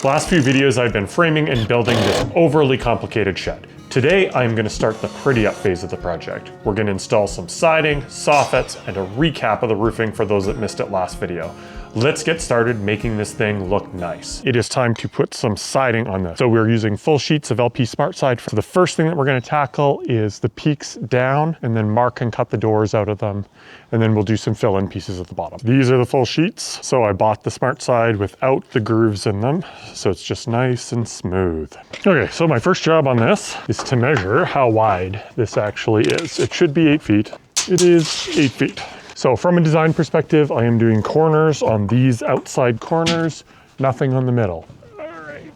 Last few videos I've been framing and building this overly complicated shed. Today I'm going to start the pretty up phase of the project. We're going to install some siding, soffits, and a recap of the roofing for those that missed it last video. Let's get started making this thing look nice. It is time to put some siding on this. So we're using full sheets of LP Smartside. So the first thing that we're going to tackle is the peaks down, and then Mark can cut the doors out of them. And then we'll do some fill-in pieces at the bottom. These are the full sheets. So I bought the Smartside without the grooves in them. So it's just nice and smooth. Okay, so my first job on this is to measure how wide this actually is. It should be 8 feet. It is 8 feet. So from a design perspective, I am doing corners on these outside corners, nothing on the middle. All right.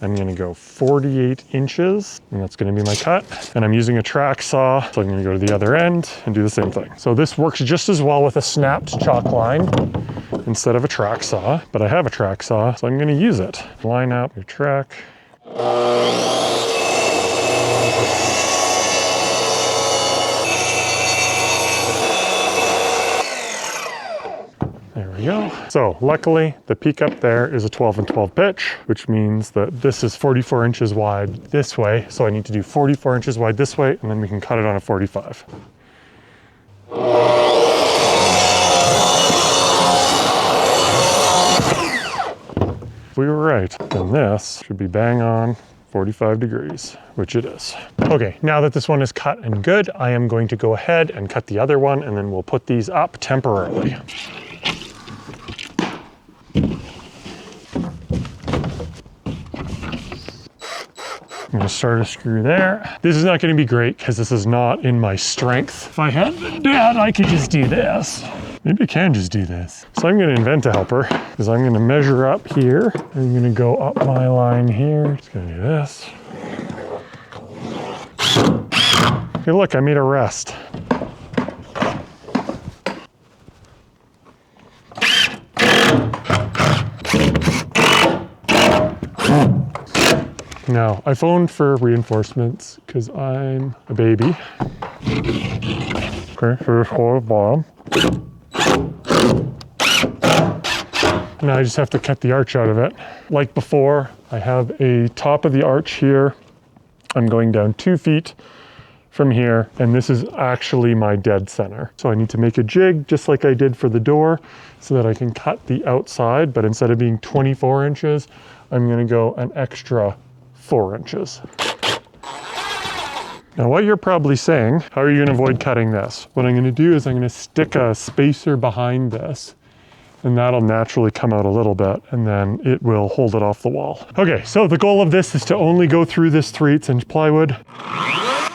I'm gonna go 48 inches, and that's gonna be my cut. And I'm using a track saw, so I'm gonna go to the other end and do the same thing. So this works just as well with a snapped chalk line instead of a track saw, but I have a track saw, so I'm gonna use it. Line up your track. There we go. So luckily the peak up there is a 12 and 12 pitch, which means that this is 44 inches wide this way. So I need to do 44 inches wide this way, and then we can cut it on a 45. If we were right, then this should be bang on 45 degrees, which it is. Okay, now that this one is cut and good, I am going to go ahead and cut the other one, and then we'll put these up temporarily. I'm gonna start a screw there. This is not gonna be great because this is not in my strength. If I had Dad, I could just do this. Maybe I can just do this. So I'm gonna invent a helper because I'm gonna measure up here. I'm gonna go up my line here. Just gonna do this. Okay, look, I made a rest. Now, I phoned for reinforcements because I'm a baby. Okay, so just hold the bottom. Now I just have to cut the arch out of it. Like before, I have a top of the arch here. I'm going down 2 feet from here, and this is actually my dead center. So I need to make a jig just like I did for the door so that I can cut the outside, but instead of being 24 inches, I'm gonna go an extra 4 inches. Now what you're probably saying, how are you gonna avoid cutting this? What I'm gonna do is I'm gonna stick a spacer behind this, and that'll naturally come out a little bit, and then it will hold it off the wall. Okay, so the goal of this is to only go through this 3/8" plywood.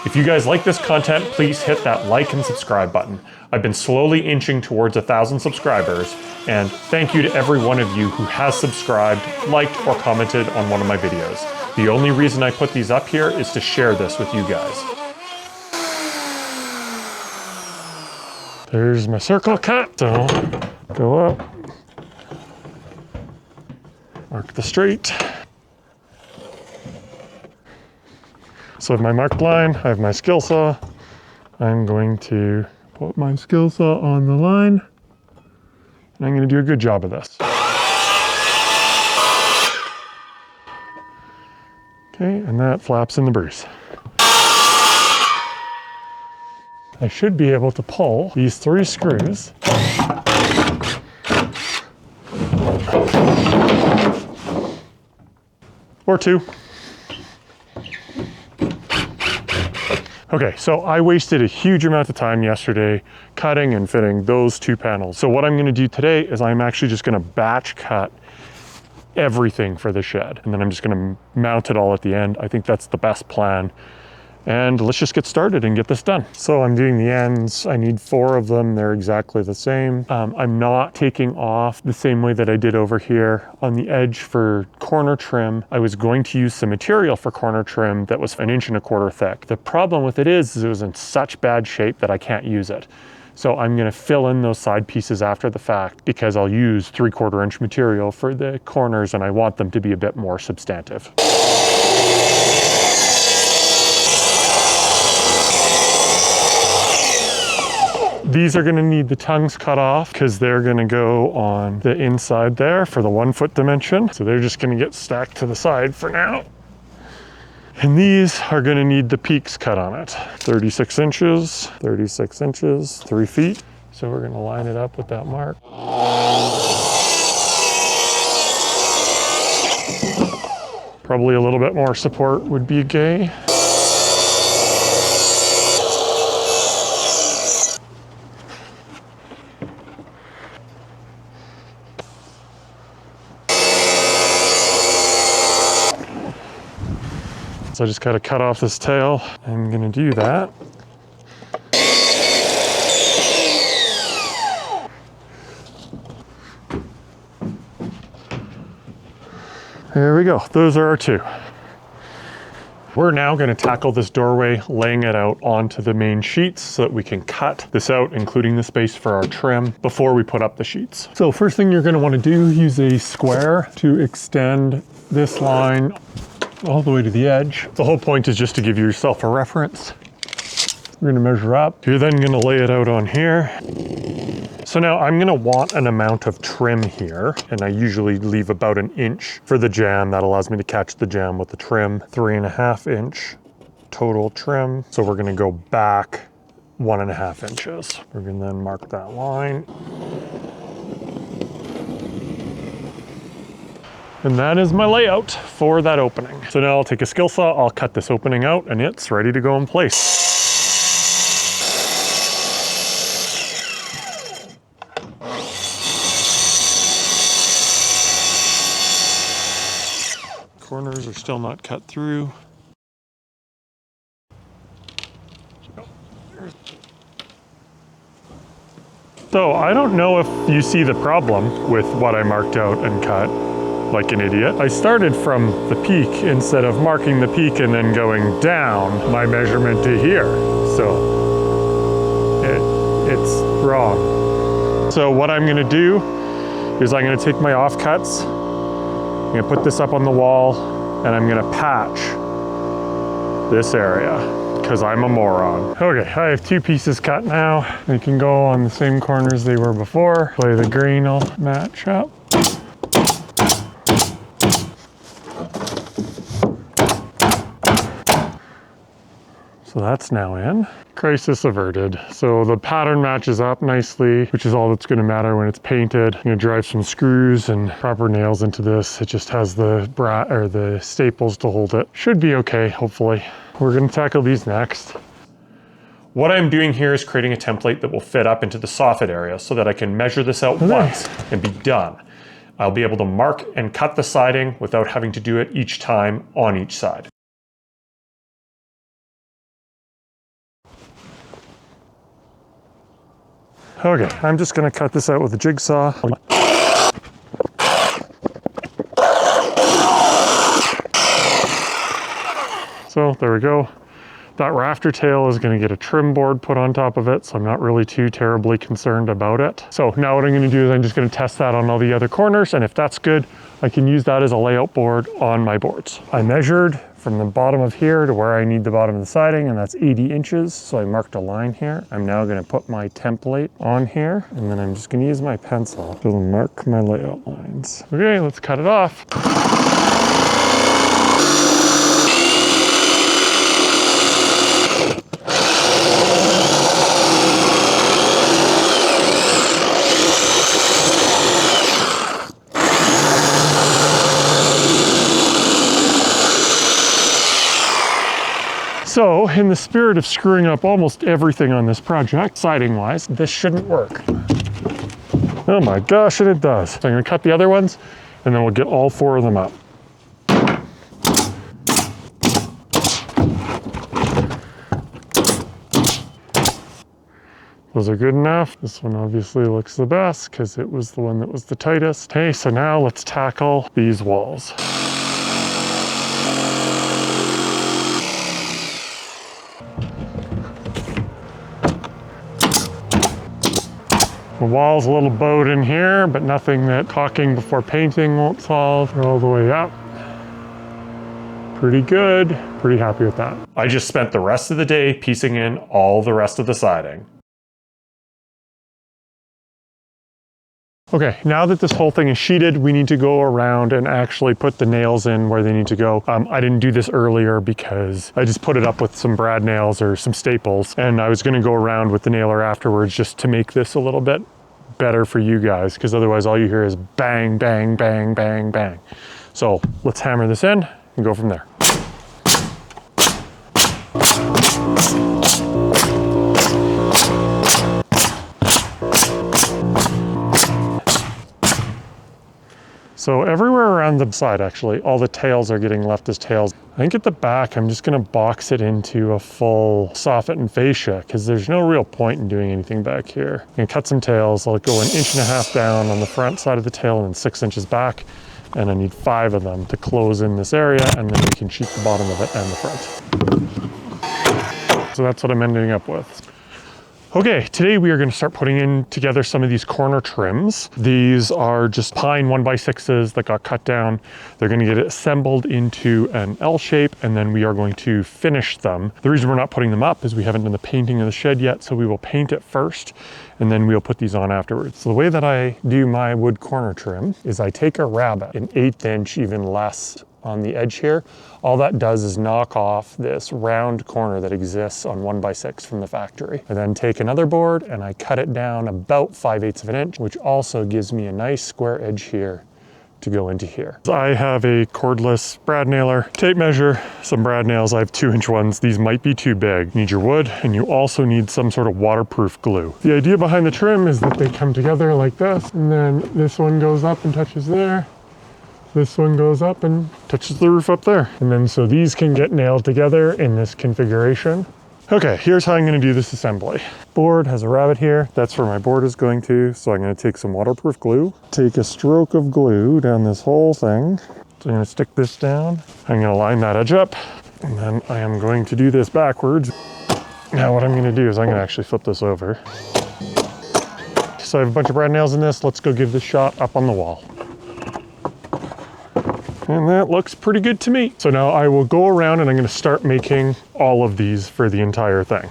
If you guys like this content, please hit that like and subscribe button. I've been slowly inching towards 1,000 subscribers, and thank you to every one of you who has subscribed, liked, or commented on one of my videos. The only reason I put these up here is to share this with you guys. There's my circle cut, so go up, mark the straight. So I have my marked line, I have my skill saw. I'm going to put my skill saw on the line, and I'm gonna do a good job of this. Okay, and that flaps in the breeze. I should be able to pull these 3 screws or 2. Okay, so I wasted a huge amount of time yesterday cutting and fitting those 2 panels. So what I'm gonna do today is I'm actually just gonna batch cut everything for the shed, and then I'm just gonna mount it all at the end. I think that's the best plan. And let's just get started and get this done. So I'm doing the ends. I need 4 of them. They're exactly the same. I'm not taking off the same way that I did over here on the edge for corner trim. I was going to use some material for corner trim that was 1 1/4 inches thick. The problem with it is it was in such bad shape that I can't use it. So I'm gonna fill in those side pieces after the fact because I'll use 3/4 inch material for the corners, and I want them to be a bit more substantive. These are gonna need the tongues cut off because they're gonna go on the inside there for the 1 foot dimension. So they're just gonna get stacked to the side for now. And these are gonna need the peaks cut on it. 36 inches, 3 feet. So we're gonna line it up with that mark. Probably a little bit more support would be gay. So I just gotta cut off this tail. I'm gonna do that. There we go, those are our two. We're now gonna tackle this doorway, laying it out onto the main sheets so that we can cut this out, including the space for our trim, before we put up the sheets. So first thing you're gonna wanna do, use a square to extend this line all the way to the edge. The whole point is just to give yourself a reference. We're gonna measure up. You're then gonna lay it out on here. So now I'm gonna want an amount of trim here, and I usually leave about 1 inch for the jamb. That allows me to catch the jamb with the trim. 3.5 inch total trim. So we're gonna go back 1.5 inches. We're gonna then mark that line. And that is my layout for that opening. So now I'll take a skill saw, I'll cut this opening out, and it's ready to go in place. Corners are still not cut through. So I don't know if you see the problem with what I marked out and cut like an idiot. I started from the peak instead of marking the peak and then going down my measurement to here. So it's wrong. So what I'm gonna do is I'm gonna take my offcuts, I'm gonna put this up on the wall, and I'm gonna patch this area because I'm a moron. Okay, I have 2 pieces cut now. They can go on the same corners they were before. Play the grain will match up. So that's now in. Crisis averted. So the pattern matches up nicely, which is all that's gonna matter when it's painted. I'm gonna drive some screws and proper nails into this. It just has the staples to hold it. Should be okay, hopefully. We're gonna tackle these next. What I'm doing here is creating a template that will fit up into the soffit area so that I can measure this out once and be done. I'll be able to mark and cut the siding without having to do it each time on each side. Okay, I'm just gonna cut this out with a jigsaw. So there we go. That rafter tail is gonna get a trim board put on top of it, so I'm not really too terribly concerned about it. So now what I'm gonna do is I'm just gonna test that on all the other corners, and if that's good, I can use that as a layout board on my boards. I measured from the bottom of here to where I need the bottom of the siding, and that's 80 inches. So I marked a line here. I'm now gonna put my template on here, and then I'm just gonna use my pencil to mark my layout lines. Okay, let's cut it off. So, in the spirit of screwing up almost everything on this project, siding-wise, this shouldn't work. Oh my gosh, and it does. So I'm gonna cut the other ones, and then we'll get all 4 of them up. Those are good enough. This one obviously looks the best because it was the one that was the tightest. Okay, so now let's tackle these walls. The wall's a little bowed in here, but nothing that caulking before painting won't solve. All the way up. Pretty good. Pretty happy with that. I just spent the rest of the day piecing in all the rest of the siding. Okay, now that this whole thing is sheeted, we need to go around and actually put the nails in where they need to go. I didn't do this earlier because I just put it up with some brad nails or some staples, and I was gonna go around with the nailer afterwards just to make this a little bit better for you guys, because otherwise all you hear is bang, bang, bang, bang, bang. So let's hammer this in and go from there. So everywhere around the side, actually, all the tails are getting left as tails. I think at the back, I'm just gonna box it into a full soffit and fascia because there's no real point in doing anything back here. I'm gonna cut some tails. I'll go 1.5 inches down on the front side of the tail and then 6 inches back. And I need 5 of them to close in this area, and then we can sheet the bottom of it and the front. So that's what I'm ending up with. Okay, today we are going to start putting in together some of these corner trims. These are just pine 1x6s that got cut down. They're going to get assembled into an L shape, and then we are going to finish them. The reason we're not putting them up is we haven't done the painting of the shed yet, so we will paint it first, and then we'll put these on afterwards. So the way that I do my wood corner trim is I take a rabbet, an 1/8 inch, even less on the edge here. All that does is knock off this round corner that exists on 1x6 from the factory. I then take another board and I cut it down about 5/8 of an inch, which also gives me a nice square edge here to go into here. I have a cordless brad nailer, tape measure, some brad nails. I have 2-inch ones. These might be too big. You need your wood, and you also need some sort of waterproof glue. The idea behind the trim is that they come together like this, and then this one goes up and touches there. This one goes up and touches the roof up there. And then so these can get nailed together in this configuration. Okay, here's how I'm gonna do this assembly. Board has a rabbet here. That's where my board is going to. So I'm gonna take some waterproof glue, take a stroke of glue down this whole thing. So I'm gonna stick this down. I'm gonna line that edge up, and then I am going to do this backwards. Now what I'm gonna do is I'm gonna actually flip this over. So I have a bunch of brad nails in this. Let's go give this shot up on the wall. And that looks pretty good to me. So now I will go around and I'm gonna start making all of these for the entire thing.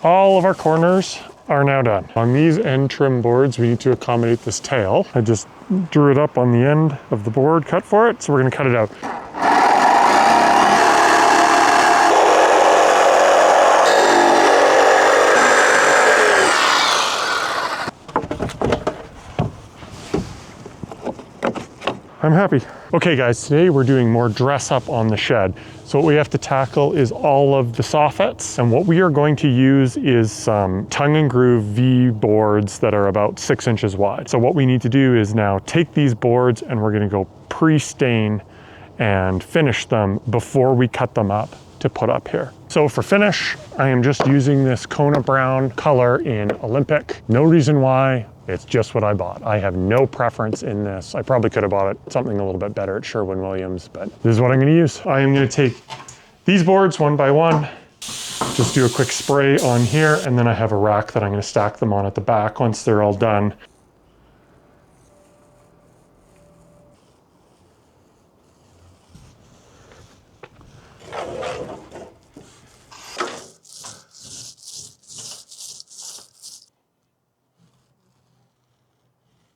All of our corners are now done. On these end trim boards, we need to accommodate this tail. I just drew it up on the end of the board, cut for it, so we're gonna cut it out. I'm happy. Okay guys, today we're doing more dress up on the shed. So what we have to tackle is all of the soffits. And what we are going to use is some tongue and groove V boards that are about 6 inches wide. So what we need to do is now take these boards and we're gonna go pre-stain and finish them before we cut them up to put up here. So for finish, I am just using this Kona brown color in Olympic. No reason why. It's just what I bought. I have no preference in this. I probably could have bought it something a little bit better at Sherwin-Williams, but this is what I'm gonna use. I am gonna take these boards one by one, just do a quick spray on here, and then I have a rack that I'm gonna stack them on at the back once they're all done.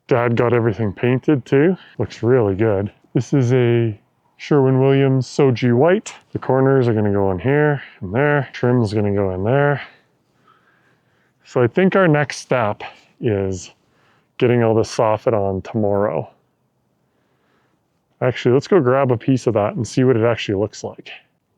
Dad got everything painted too. Looks really good. This is a Sherwin-Williams Soji White. The corners are gonna go in here and there. Trim's gonna go in there. So I think our next step is getting all this soffit on tomorrow. Actually, let's go grab a piece of that and see what it actually looks like.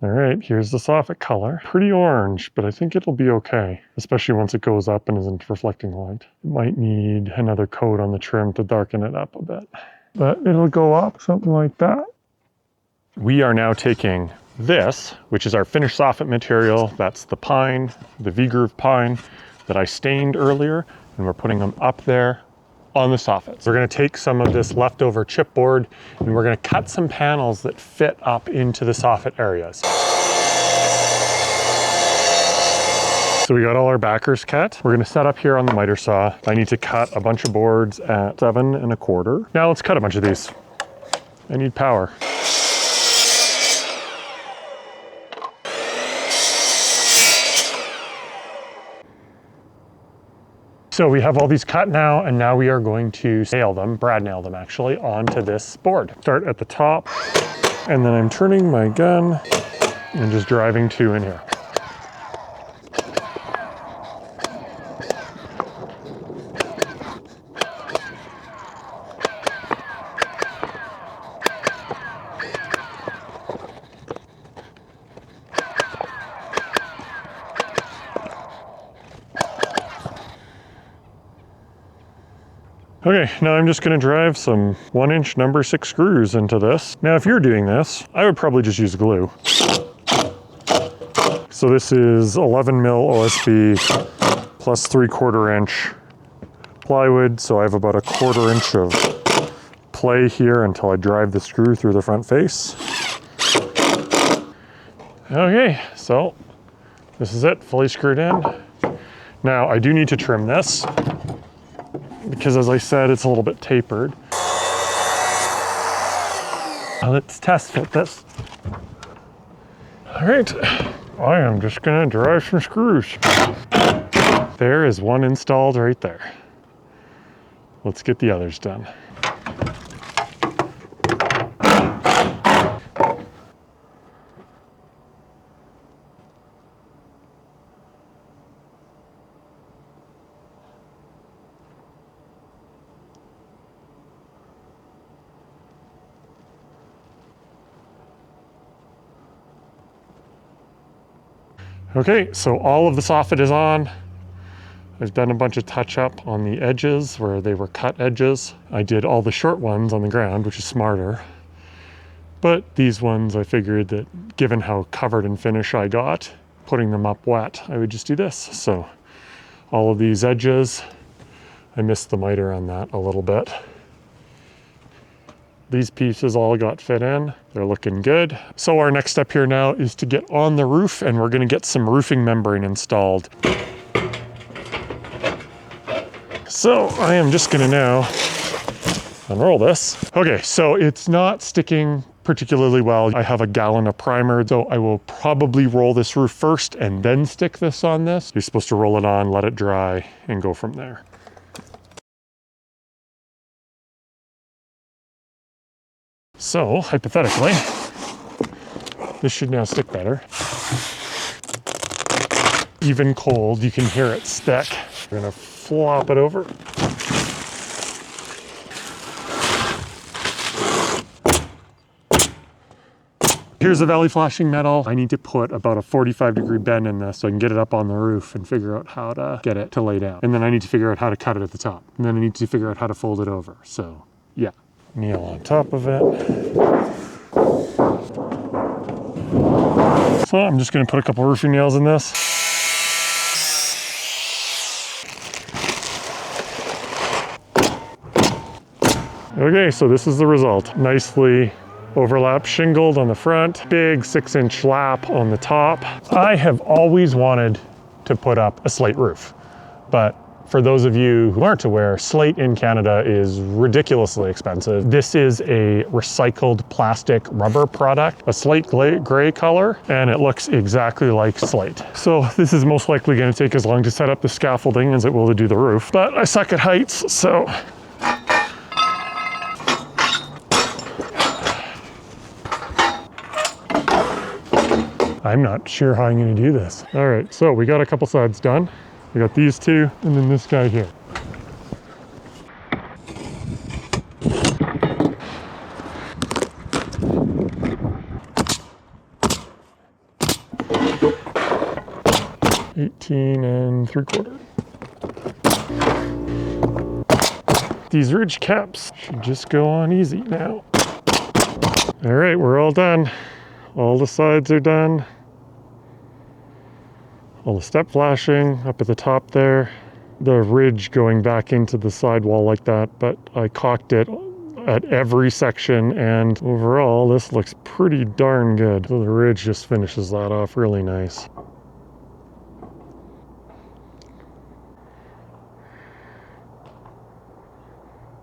All right, here's the soffit color. Pretty orange, but I think it'll be okay, especially once it goes up and isn't reflecting light. It might need another coat on the trim to darken it up a bit, but it'll go up, something like that. We are now taking this, which is our finished soffit material. That's the pine, the V-groove pine that I stained earlier, and we're putting them up there on the soffits. We're gonna take some of this leftover chipboard and we're gonna cut some panels that fit up into the soffit areas. So we got all our backers cut. We're gonna set up here on the miter saw. I need to cut a bunch of boards at 7 1/4. Now let's cut a bunch of these. I need power. So we have all these cut now, and now we are going to nail them, brad nail them actually, onto this board. Start at the top, and then I'm turning my gun and just driving 2 in here. Okay, now I'm just gonna drive some 1-inch number 6 screws into this. Now, if you're doing this, I would probably just use glue. So this is 11 mil OSB plus 3/4 inch plywood. So I have about 1/4 inch of play here until I drive the screw through the front face. Okay, so this is it, fully screwed in. Now I do need to trim this, because as I said, it's a little bit tapered. Let's test fit this. All right, I am just gonna drive some screws. There is one installed right there. Let's get the others done. Okay, so all of the soffit is on. I've done a bunch of touch up on the edges where they were cut edges. I did all the short ones on the ground, which is smarter. But these ones, I figured that given how covered in finish I got, putting them up wet, I would just do this. So all of these edges, I missed the miter on that a little bit. These pieces all got fit in. They're looking good. So our next step here now is to get on the roof, and we're gonna get some roofing membrane installed. So I am just gonna now unroll this. Okay, so it's not sticking particularly well. I have a gallon of primer, so I will probably roll this roof first and then stick this on this. You're supposed to roll it on, let it dry, and go from there. So, hypothetically, this should now stick better. Even cold, you can hear it stick. We're gonna flop it over. Here's the valley flashing metal. I need to put about a 45-degree bend in this so I can get it up on the roof and figure out how to get it to lay down. And then I need to figure out how to cut it at the top. And then I need to figure out how to fold it over. So, yeah. Nail on top of it. So I'm just gonna put a couple roofing nails in this. Okay, so this is the result. Nicely overlap shingled on the front, big 6-inch lap on the top. I have always wanted to put up a slate roof, but for those of you who aren't aware, slate in Canada is ridiculously expensive. This is a recycled plastic rubber product, a slate gray color, and it looks exactly like slate. So this is most likely gonna take as long to set up the scaffolding as it will to do the roof, but I suck at heights, so. I'm not sure how I'm gonna do this. All right, so we got a couple sides done. We got these two, and then this guy here. $18 3/4. These ridge caps should just go on easy now. All right, we're all done. All the sides are done. All the step flashing up at the top there. The ridge going back into the sidewall like that, but I caulked it at every section, and overall this looks pretty darn good. So the ridge just finishes that off really nice.